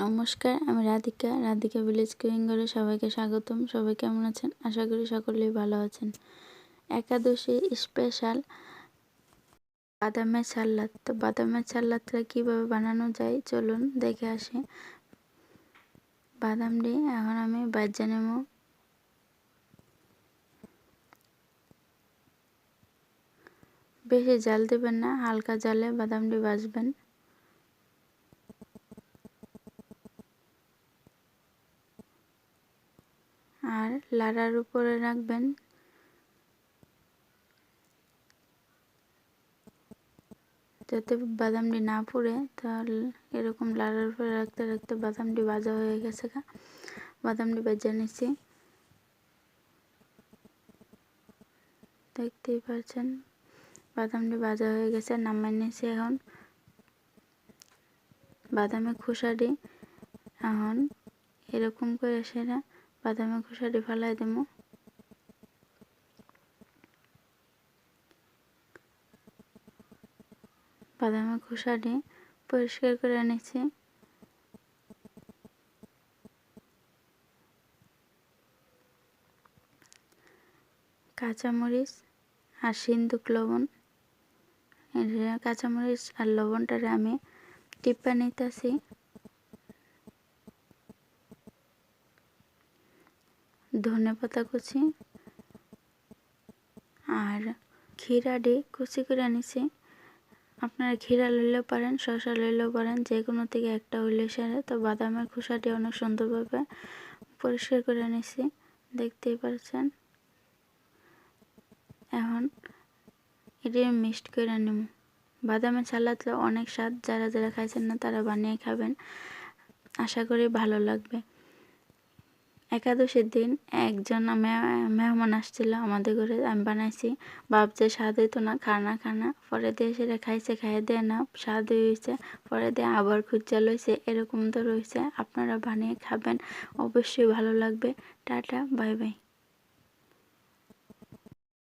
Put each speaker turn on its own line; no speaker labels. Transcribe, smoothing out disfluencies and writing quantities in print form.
নমস্কার, আমি Radhika village cooking ঘরে সবাইকে স্বাগতম। সবাই কেমন আছেন? আশা করি সকলেই ভালো আছেন। একাদশী স্পেশাল বাদামের সালাদ। তো বাদামের সালাদটা কীভাবে বানানো যায় চলুন দেখে আসি। বাদামটি এখন আমি ভাজা নেব। বেশি জাল দেবেন না, হালকা জালে বাদামটি ভাজবেন। আর লাড়ার উপরে রাখবেন, যাতে বাদামটি না পুড়ে। তাহলে এরকম লাড়ার উপরে রাখতে রাখতে বাদামটি ভাজা হয়ে গেছে। বাদামটি ভেজে নিচ্ছি, দেখতেই পাচ্ছেন বাদামটি ভাজা হয়ে গেছে, নামিয়ে নিয়েছি। এখন বাদামের খোসাটি এখন এরকম করে সেরা বাদামের খোসাটি ফেলাই দেব। বাদামের খোসাটি পরিষ্কার করে নিচ্ছি। কাঁচামরিচ আর সিন্দুক লবণ, কাঁচামরিচ আর লবণটারে আমি টিপা নিতেছি। ধনেপাতা কুচি আর ক্ষীরাটি কুচি করে নিছি। আপনারা ক্ষীরা লইলেও পারেন, শসা লইলেও পারেন, যে কোনো থেকে একটা হইলে সেরে। তো বাদামের খোসাটি অনেক সুন্দরভাবে পরিষ্কার করে নিছি, দেখতেই পাচ্ছেন। এখন এটি মিক্সড করে নেব। বাদামের সালাদটা অনেক স্বাদ, যারা যারা খাইছেন না তারা বানিয়ে খাবেন, আশা করি ভালো লাগবে। একাদশীর দিন একজন মেহমান আসছিল আমাদের ঘরে, আমি বানাইছি, ভাবছে স্বাদ হইতো না, খানা পরে দিয়ে সেটা খাইছে, খাইয়ে দেয় না স্বাদ হয়েছে, পরে দিয়ে আবার খুঁজা লইছে, এরকম তো রয়েছে। আপনারা বানিয়ে খাবেন, অবশ্যই ভালো লাগবে। Tata, bye bye.